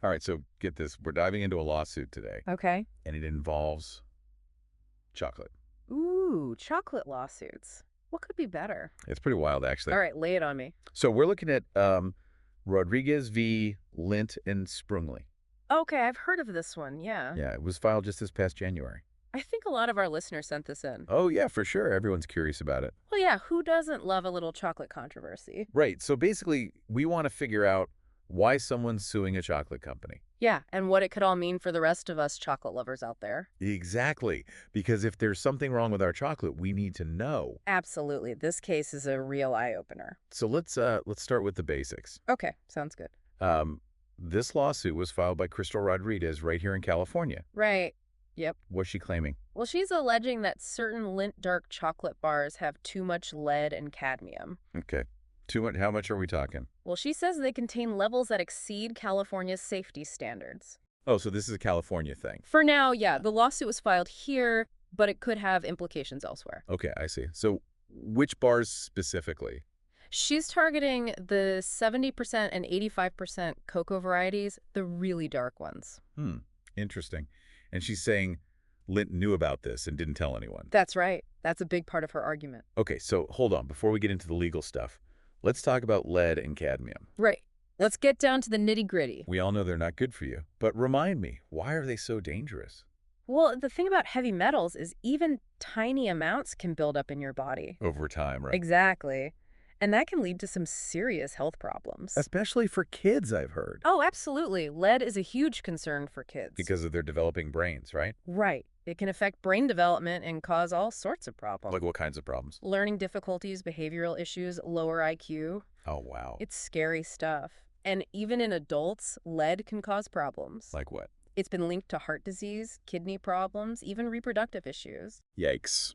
All right, so get this. We're diving into a lawsuit today, Okay. and it involves chocolate. Ooh, chocolate lawsuits. What could be better? It's pretty wild, actually. All right, lay it on me. So we're looking at Rodriguez v. Lindt and Sprüngli. Okay, I've heard of this one, yeah. Yeah, it was filed just this past January. I think a lot of our listeners sent this in. Oh, yeah, for sure. Everyone's curious about it. Well, yeah, who doesn't love a little chocolate controversy? Right. So basically, we want to figure out why someone's suing a chocolate company. Yeah, and what it could all mean for the rest of us chocolate lovers out there. Exactly. Because if there's something wrong with our chocolate, we need to know. Absolutely. This case is a real eye-opener. So let's start with the basics. Okay, sounds good. This lawsuit was filed by Crystal Rodriguez right here in California. Right. Yep. What's she claiming? Well, she's alleging that certain Lindt dark chocolate bars have too much lead and cadmium. Okay. Too much. How much are we talking? Well, she says they contain levels that exceed California's safety standards. Oh, so this is a California thing. For now, yeah, the lawsuit was filed here, but it could have implications elsewhere. Okay, I see. So which bars specifically? She's targeting the 70% and 85% cocoa varieties, the really dark ones. Interesting. And she's saying Lindt knew about this and didn't tell anyone. That's right. That's a big part of her argument. Okay, so hold on. Before we get into the legal stuff, let's talk about lead and cadmium. Right. Let's get down to the nitty-gritty. We all know they're not good for you, but remind me, why are they so dangerous? Well, the thing about heavy metals is even tiny amounts can build up in your body. Over time, right? Exactly. And that can lead to some serious health problems. Especially for kids, I've heard. Oh, absolutely. Lead is a huge concern for kids. Because of their developing brains, right? Right. It can affect brain development and cause all sorts of problems. Like what kinds of problems? Learning difficulties, behavioral issues, lower IQ. Oh, wow. It's scary stuff. And even in adults, lead can cause problems. Like what? It's been linked to heart disease, kidney problems, even reproductive issues. Yikes.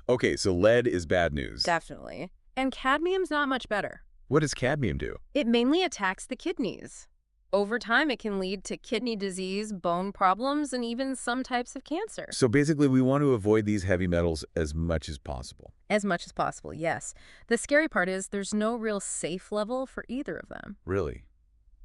Okay, so lead is bad news. Definitely. And cadmium's not much better. What does cadmium do? It mainly attacks the kidneys. Over time, it can lead to kidney disease, bone problems, and even some types of cancer. So basically, we want to avoid these heavy metals as much as possible. As much as possible, yes. The scary part is there's no real safe level for either of them. Really?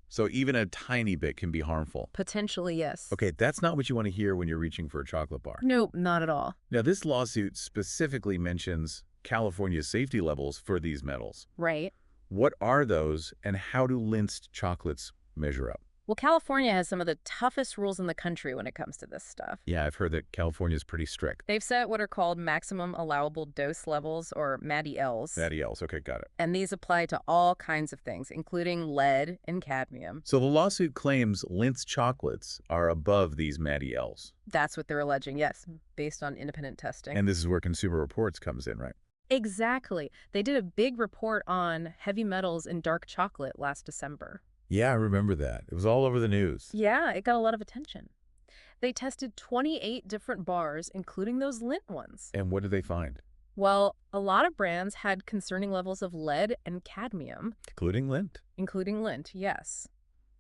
So even a tiny bit can be harmful. Potentially, yes. Okay, that's not what you want to hear when you're reaching for a chocolate bar. Nope, not at all. Now, this lawsuit specifically mentions California's safety levels for these metals. Right. What are those, and how do Lindt's chocolates measure up? Well, California has some of the toughest rules in the country when it comes to this stuff. Yeah, I've heard that California's pretty strict. They've set what are called maximum allowable dose levels, or MADI-Ls. MADI-Ls, okay, got it. And these apply to all kinds of things, including lead and cadmium. So the lawsuit claims Lindt's chocolates are above these MADI-Ls. That's what they're alleging, yes, based on independent testing. And this is where Consumer Reports comes in, right? Exactly. They did a big report on heavy metals in dark chocolate last December. Yeah, I remember that. It was all over the news. Yeah, it got a lot of attention. They tested 28 different bars, including those Lindt ones. And what did they find? Well, a lot of brands had concerning levels of lead and cadmium. Including Lindt? Including Lindt, yes.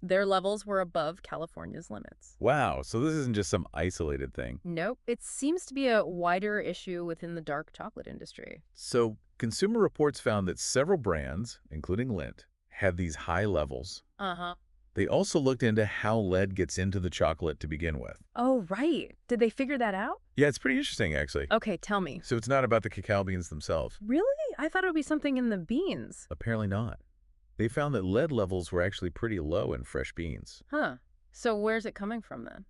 Their levels were above California's limits. Wow, so this isn't just some isolated thing. Nope, it seems to be a wider issue within the dark chocolate industry. So Consumer Reports found that several brands, including Lindt, had these high levels. Uh-huh. They also looked into how lead gets into the chocolate to begin with. Oh, right. Did they figure that out? Yeah, it's pretty interesting, actually. Okay, tell me. So it's not about the cacao beans themselves. Really? I thought it would be something in the beans. Apparently not. They found that lead levels were actually pretty low in fresh beans. Huh. So where's it coming from then?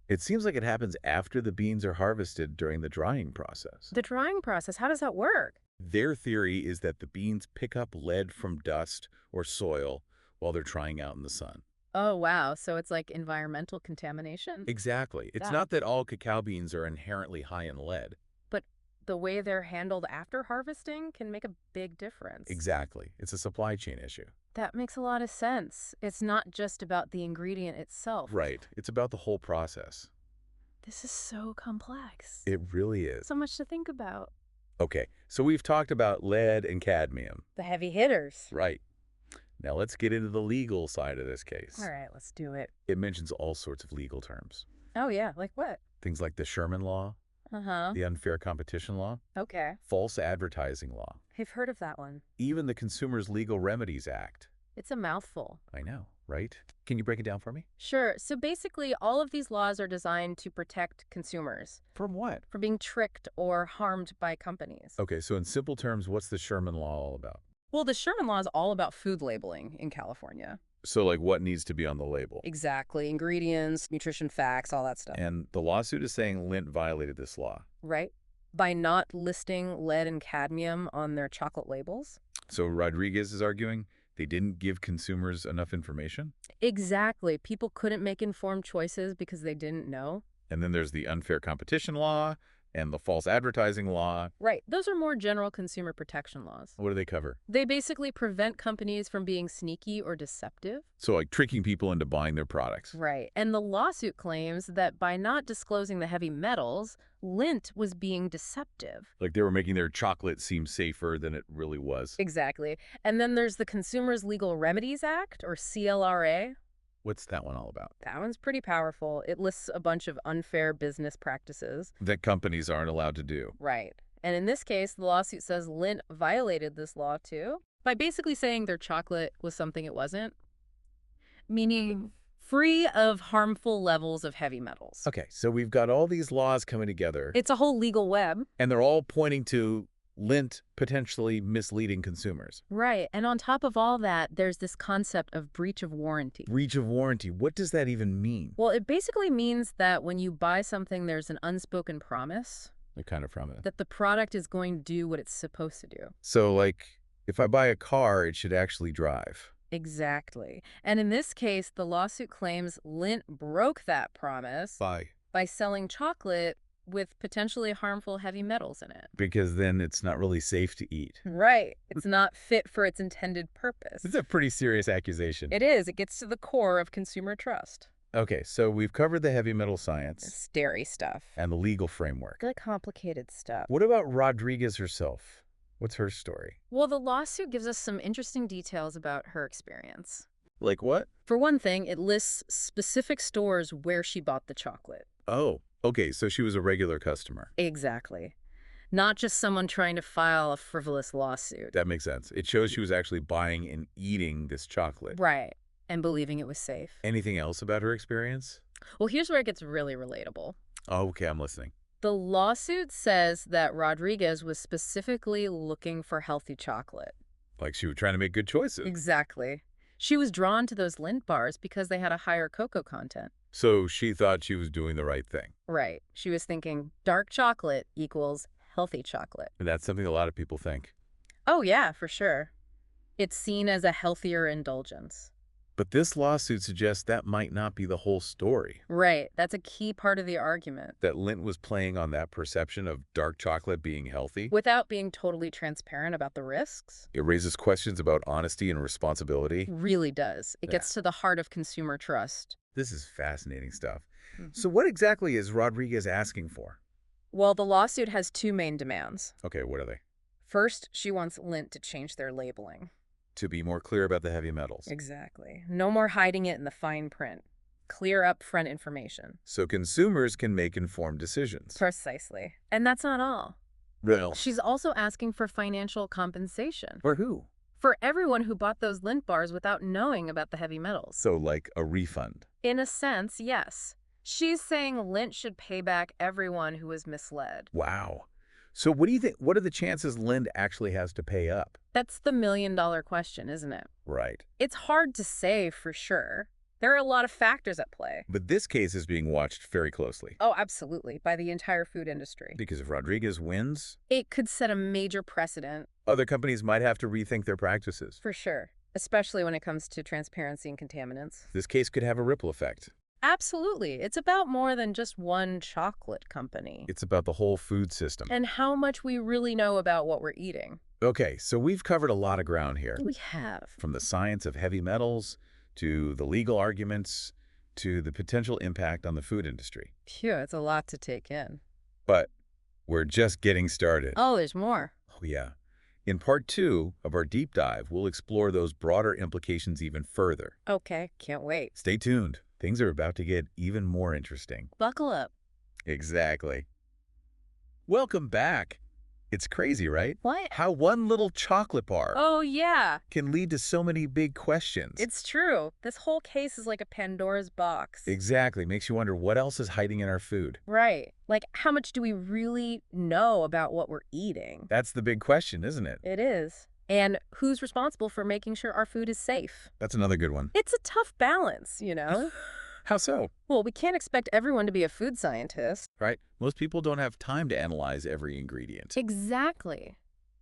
It seems like it happens after the beans are harvested during the drying process. The drying process, how does that work? Their theory is that the beans pick up lead from dust or soil while they're drying out in the sun. Oh, wow. So it's like environmental contamination? Exactly. It's not that all cacao beans are inherently high in lead. But the way they're handled after harvesting can make a big difference. Exactly. It's a supply chain issue. That makes a lot of sense. It's not just about the ingredient itself. Right. It's about the whole process. This is so complex. It really is. So much to think about. Okay, so we've talked about lead and cadmium. The heavy hitters. Right. Now let's get into the legal side of this case. All right, let's do it. It mentions all sorts of legal terms. Oh, yeah. Like what? Things like the Sherman Law, Uh-huh. the unfair competition law, Okay. false advertising law, I've heard of that one. even the Consumers Legal Remedies Act. It's a mouthful. I know. right? Can you break it down for me? Sure. So basically, all of these laws are designed to protect consumers From what? from being tricked or harmed by companies. Okay, so in simple terms, what's the Sherman Law all about? Well, the Sherman Law is all about food labeling in California. So, like, what needs to be on the label? Exactly. Ingredients, nutrition facts, all that stuff. And the lawsuit is saying Lindt violated this law. Right? By not listing lead and cadmium on their chocolate labels. So Rodriguez is arguing they didn't give consumers enough information? Exactly. People couldn't make informed choices because they didn't know. And then there's the unfair competition law and the false advertising law. Right. Those are more general consumer protection laws. What do they cover? They basically prevent companies from being sneaky or deceptive. So, like, tricking people into buying their products. Right. And the lawsuit claims that by not disclosing the heavy metals, Lindt was being deceptive. Like they were making their chocolate seem safer than it really was. Exactly. And then there's the Consumers Legal Remedies Act, or CLRA. What's that one all about? That one's pretty powerful. It lists a bunch of unfair business practices. That companies aren't allowed to do. Right. And in this case, the lawsuit says Lindt violated this law too by basically saying their chocolate was something it wasn't, meaning free of harmful levels of heavy metals. Okay, so we've got all these laws coming together. It's a whole legal web. And they're all pointing to Lindt potentially misleading consumers. Right. And on top of all that, there's this concept of breach of warranty. Breach of warranty. What does that even mean? Well, it basically means that when you buy something, there's an unspoken promise What kind of promise? that the product is going to do what it's supposed to do. So, like, if I buy a car, it should actually drive. Exactly. And in this case, the lawsuit claims Lindt broke that promise by selling chocolate with potentially harmful heavy metals in it. Because then it's not really safe to eat. Right. It's not fit for its intended purpose. It's a pretty serious accusation. It is. It gets to the core of consumer trust. Okay, so we've covered the heavy metal science It's dairy stuff. and the legal framework. The complicated stuff. What about Rodriguez herself? What's her story? Well, the lawsuit gives us some interesting details about her experience. Like what? For one thing, it lists specific stores where she bought the chocolate. Oh, okay, so she was a regular customer. Exactly. Not just someone trying to file a frivolous lawsuit. That makes sense. It shows she was actually buying and eating this chocolate. Right. And believing it was safe. Anything else about her experience? Well, here's where it gets really relatable. Oh, okay, I'm listening. The lawsuit says that Rodriguez was specifically looking for healthy chocolate. Like she was trying to make good choices. Exactly. She was drawn to those Lindt bars because they had a higher cocoa content. So she thought she was doing the right thing. Right. She was thinking dark chocolate equals healthy chocolate. And that's something a lot of people think. Oh, yeah, for sure. It's seen as a healthier indulgence. But this lawsuit suggests that might not be the whole story. Right. That's a key part of the argument. That Lindt was playing on that perception of dark chocolate being healthy. Without being totally transparent about the risks. It raises questions about honesty and responsibility. Really does. It gets to the heart of consumer trust. This is fascinating stuff. So what exactly is Rodriguez asking for? Well, the lawsuit has two main demands. Okay, what are they? First, she wants Lindt to change their labeling. To be more clear about the heavy metals. Exactly. No more hiding it in the fine print. Clear upfront information. So consumers can make informed decisions. Precisely. And that's not all. Well, She's also asking for financial compensation. for who? For everyone who bought those Lindt bars without knowing about the heavy metals. So like a refund. In a sense, yes. She's saying Lindt should pay back everyone who was misled. Wow. So what do you think? What are the chances Lindt actually has to pay up? That's the million-dollar question, isn't it? Right. It's hard to say for sure. There are a lot of factors at play. But this case is being watched very closely. Oh, absolutely, by the entire food industry. Because if Rodriguez wins, It could set a major precedent, other companies might have to rethink their practices. for sure, especially when it comes to transparency and contaminants. This case could have a ripple effect. Absolutely. It's about more than just one chocolate company. It's about the whole food system. And how much we really know about what we're eating. Okay, so we've covered a lot of ground here. We have. From the science of heavy metals, to the legal arguments, to the potential impact on the food industry. Phew, it's a lot to take in. But we're just getting started. Oh, there's more. Oh, yeah. In part 2 of our deep dive, we'll explore those broader implications even further. Okay, can't wait. Stay tuned. Things are about to get even more interesting. Buckle up. Exactly. Welcome back. It's crazy, right? What? How one little chocolate bar Oh, yeah. can lead to so many big questions. It's true. This whole case is like a Pandora's box. Exactly. Makes you wonder what else is hiding in our food. Right. Like, how much do we really know about what we're eating? That's the big question, isn't it? It is. And who's responsible for making sure our food is safe? That's another good one. It's a tough balance, you know? How so? Well, we can't expect everyone to be a food scientist. Right? Most people don't have time to analyze every ingredient. Exactly.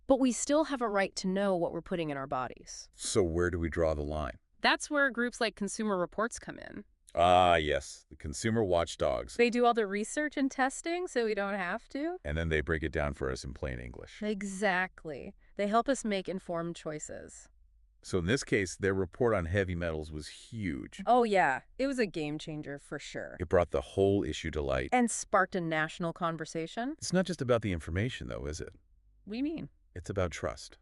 But we still have a right to know what we're putting in our bodies. So where do we draw the line? That's where groups like Consumer Reports come in. Ah, yes. The consumer watchdogs. They do all the research and testing so we don't have to. And then they break it down for us in plain English. Exactly. They help us make informed choices. So in this case, their report on heavy metals was huge. Oh, yeah. It was a game changer for sure. It brought the whole issue to light. And sparked a national conversation. It's not just about the information, though, is it? What do you mean? It's about trust.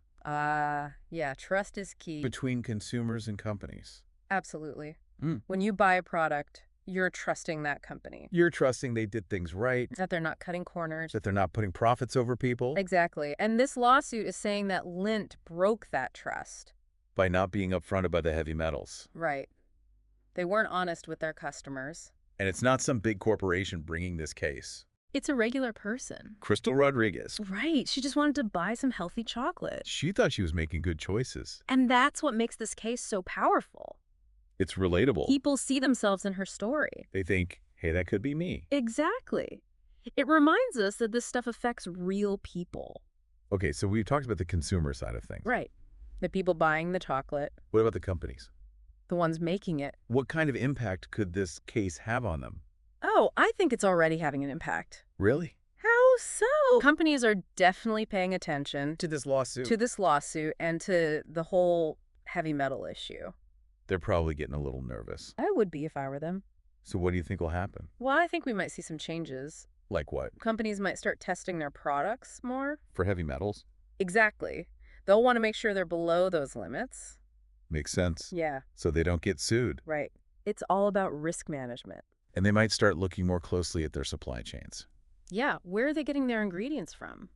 Yeah, trust is key. Between consumers and companies. Absolutely. Mm. When you buy a product, you're trusting that company. You're trusting they did things right, That they're not cutting corners. that they're not putting profits over people Exactly. And this lawsuit is saying that Lindt broke that trust. by not being upfront about the heavy metals. Right. They weren't honest with their customers. And it's not some big corporation bringing this case. It's a regular person. Crystal Rodriguez. Right. She just wanted to buy some healthy chocolate. She thought she was making good choices. And that's what makes this case so powerful. It's relatable. People see themselves in her story. They think, hey, that could be me. Exactly. It reminds us that this stuff affects real people. Okay, so we've talked about the consumer side of things. Right. The people buying the chocolate, What about the companies? the ones making it. What kind of impact could this case have on them? Oh, I think it's already having an impact. Really? How so? Companies are definitely paying attention To this lawsuit? to this lawsuit and to the whole heavy metal issue. They're probably getting a little nervous. I would be if I were them. So what do you think will happen? Well, I think we might see some changes. Like what? Companies might start testing their products more. For heavy metals? Exactly. They'll want to make sure they're below those limits. Makes sense. Yeah, So they don't get sued. right. It's all about risk management. And they might start looking more closely at their supply chains. Yeah, where are they getting their ingredients from?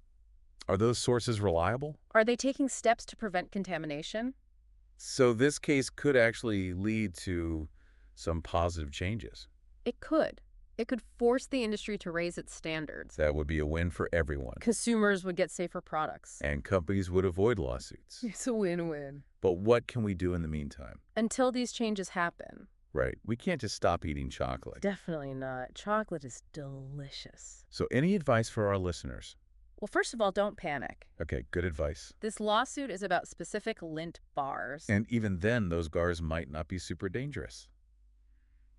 Are those sources reliable? Are they taking steps to prevent contamination? So this case could actually lead to some positive changes. It could. It could force the industry to raise its standards. That would be a win for everyone. Consumers would get safer products. And companies would avoid lawsuits. It's a win-win. But what can we do in the meantime? Until these changes happen. Right. We can't just stop eating chocolate. Definitely not. Chocolate is delicious. So any advice for our listeners? Well, first of all, don't panic. Okay, good advice. This lawsuit is about specific Lindt bars. And even then, those bars might not be super dangerous,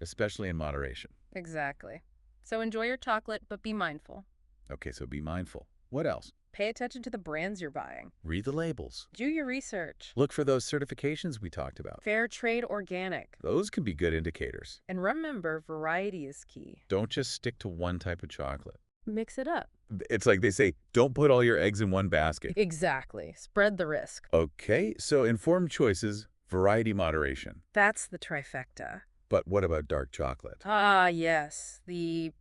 especially in moderation. Exactly. So enjoy your chocolate, but be mindful. Okay, so be mindful. What else? Pay attention to the brands you're buying. Read the labels. Do your research. Look for those certifications we talked about. Fair trade organic. Those can be good indicators. And remember, variety is key. Don't just stick to one type of chocolate. Mix it up. It's like they say, don't put all your eggs in one basket. Exactly. Spread the risk. Okay, so informed choices, variety, moderation. That's the trifecta. But what about dark chocolate? Ah, yes. The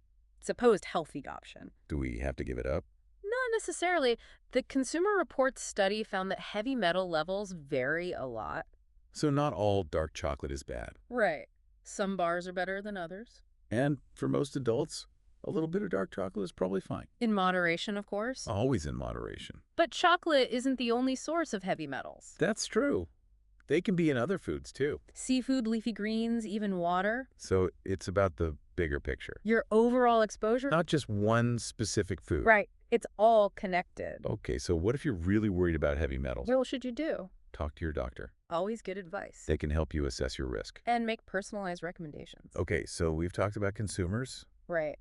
supposed healthy option. Do we have to give it up? Not necessarily. The Consumer Reports study found that heavy metal levels vary a lot. So not all dark chocolate is bad. Right. Some bars are better than others. And for most adults, a little bit of dark chocolate is probably fine. In moderation, of course. Always in moderation. But chocolate isn't the only source of heavy metals. That's true. They can be in other foods, too. Seafood, leafy greens, even water. So it's about the bigger picture. Your overall exposure. Not just one specific food. Right. It's all connected. Okay, so what if you're really worried about heavy metals? What should you do? Talk to your doctor. Always good advice. They can help you assess your risk. And make personalized recommendations. Okay, so we've talked about consumers. Right.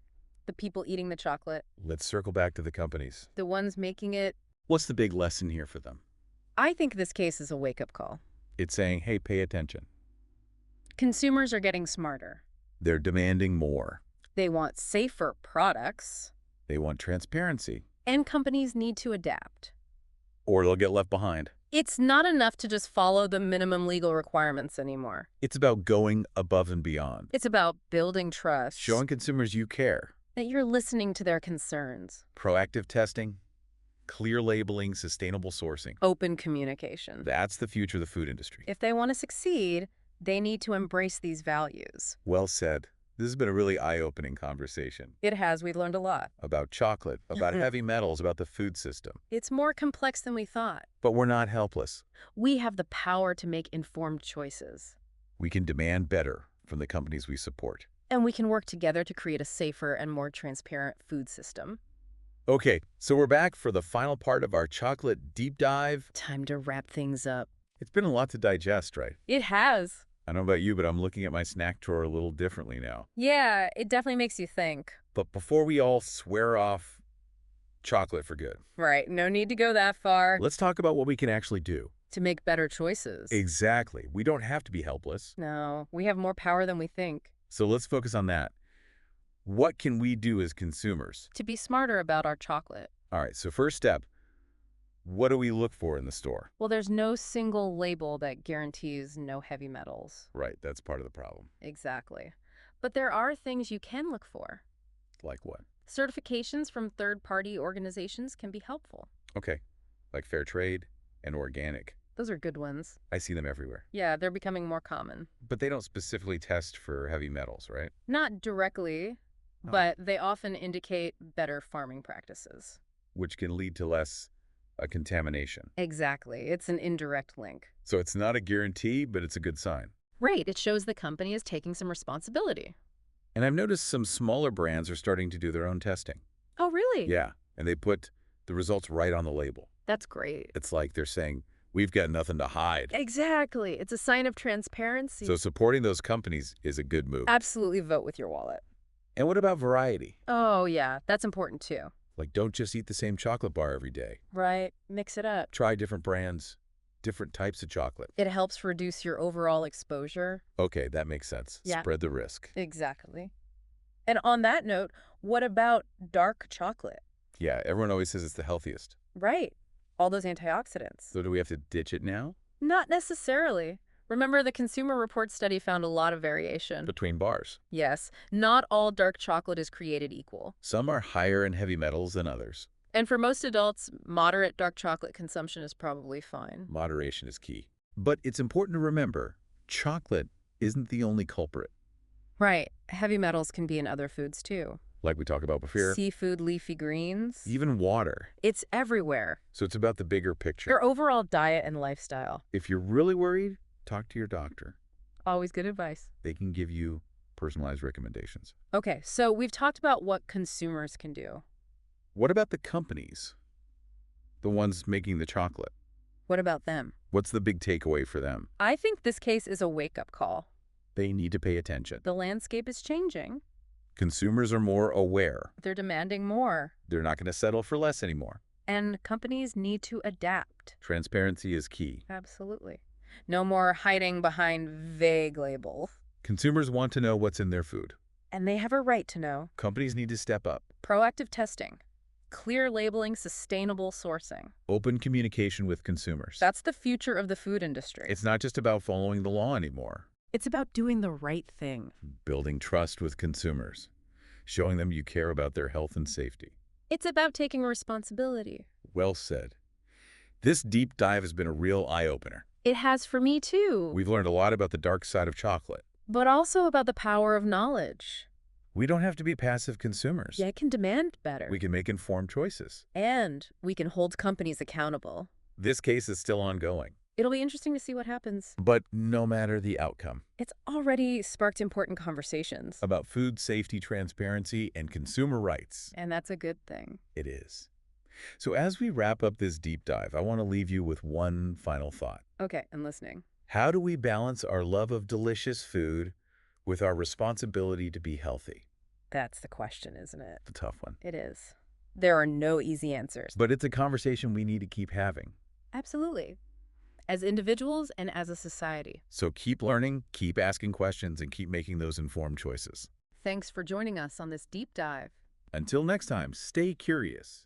The people eating the chocolate. Let's circle back to the companies. The ones making it. What's the big lesson here for them? I think this case is a wake-up call. It's saying, hey, pay attention. Consumers are getting smarter. They're demanding more. They want safer products. They want transparency. And companies need to adapt. Or they'll get left behind. It's not enough to just follow the minimum legal requirements anymore. It's about going above and beyond. It's about building trust. Showing consumers you care. That you're listening to their concerns. Proactive testing. Clear labeling, sustainable sourcing. Open communication. That's the future of the food industry. If they want to succeed, they need to embrace these values. Well said. This has been a really eye-opening conversation. It has. We've learned a lot. About chocolate, about heavy metals, about the food system. It's more complex than we thought. But we're not helpless. We have the power to make informed choices. We can demand better from the companies we support. And we can work together to create a safer and more transparent food system. Okay, so we're back for the final part of our chocolate deep dive. Time to wrap things up. It's been a lot to digest, right? It has. I don't know about you, but I'm looking at my snack drawer a little differently now. Yeah, it definitely makes you think. But before we all swear off chocolate for good, Right, no need to go that far. let's talk about what we can actually do. To make better choices. Exactly. We don't have to be helpless. No, we have more power than we think. So let's focus on that. What can we do as consumers? To be smarter about our chocolate. All right, so first step, what do we look for in the store? Well, there's no single label that guarantees no heavy metals. Right, that's part of the problem. Exactly. But there are things you can look for. Like what? Certifications from third-party organizations can be helpful. Okay, like fair trade and organic. Those are good ones. I see them everywhere. Yeah, they're becoming more common. But they don't specifically test for heavy metals, right? Not directly, Oh. but they often indicate better farming practices. Which can lead to less contamination. Exactly. It's an indirect link. So it's not a guarantee, but it's a good sign. Right. It shows the company is taking some responsibility. And I've noticed some smaller brands are starting to do their own testing. Oh, really? Yeah, and they put the results right on the label. That's great. It's like they're saying, we've got nothing to hide. Exactly. It's a sign of transparency. So supporting those companies is a good move. Absolutely vote with your wallet. And what about variety? Oh, yeah. That's important, too. Like, don't just eat the same chocolate bar every day. Right. Mix it up. Try different brands, different types of chocolate. It helps reduce your overall exposure. Okay, that makes sense. Yeah. Spread the risk. Exactly. And on that note, what about dark chocolate? Yeah, everyone always says it's the healthiest. Right. All those antioxidants. So do we have to ditch it now? Not necessarily. Remember, the Consumer Reports study found a lot of variation. Between bars. Yes, not all dark chocolate is created equal. Some are higher in heavy metals than others. And for most adults, moderate dark chocolate consumption is probably fine. Moderation is key. But it's important to remember, chocolate isn't the only culprit. Right. Heavy metals can be in other foods, too. Like we talked about before. Seafood, leafy greens. Even water. It's everywhere. So it's about the bigger picture. Your overall diet and lifestyle. If you're really worried, talk to your doctor. Always good advice. They can give you personalized recommendations. Okay, so we've talked about what consumers can do. What about the companies? The ones making the chocolate? What about them? What's the big takeaway for them? I think this case is a wake-up call. They need to pay attention. The landscape is changing. Consumers are more aware. They're demanding more. They're not going to settle for less anymore. And companies need to adapt. Transparency is key. Absolutely. No more hiding behind vague labels. Consumers want to know what's in their food. And they have a right to know. Companies need to step up. Proactive testing. Clear labeling, sustainable sourcing. Open communication with consumers. That's the future of the food industry. It's not just about following the law anymore. It's about doing the right thing. Building trust with consumers. Showing them you care about their health and safety. It's about taking responsibility. Well said. This deep dive has been a real eye-opener. It has for me, too. We've learned a lot about the dark side of chocolate. But also about the power of knowledge. We don't have to be passive consumers. Yeah, it can demand better. We can make informed choices. And we can hold companies accountable. This case is still ongoing. It'll be interesting to see what happens. But no matter the outcome, It's already sparked important conversations. about food safety, transparency, and consumer rights, And that's a good thing. it is. So as we wrap up this deep dive, I want to leave you with one final thought. Okay, I'm listening. How do we balance our love of delicious food with our responsibility to be healthy? That's the question, isn't it? It's a tough one. It is. There are no easy answers. But it's a conversation we need to keep having. Absolutely. As individuals and as a society. So keep learning, keep asking questions, and keep making those informed choices. Thanks for joining us on this deep dive. Until next time, stay curious,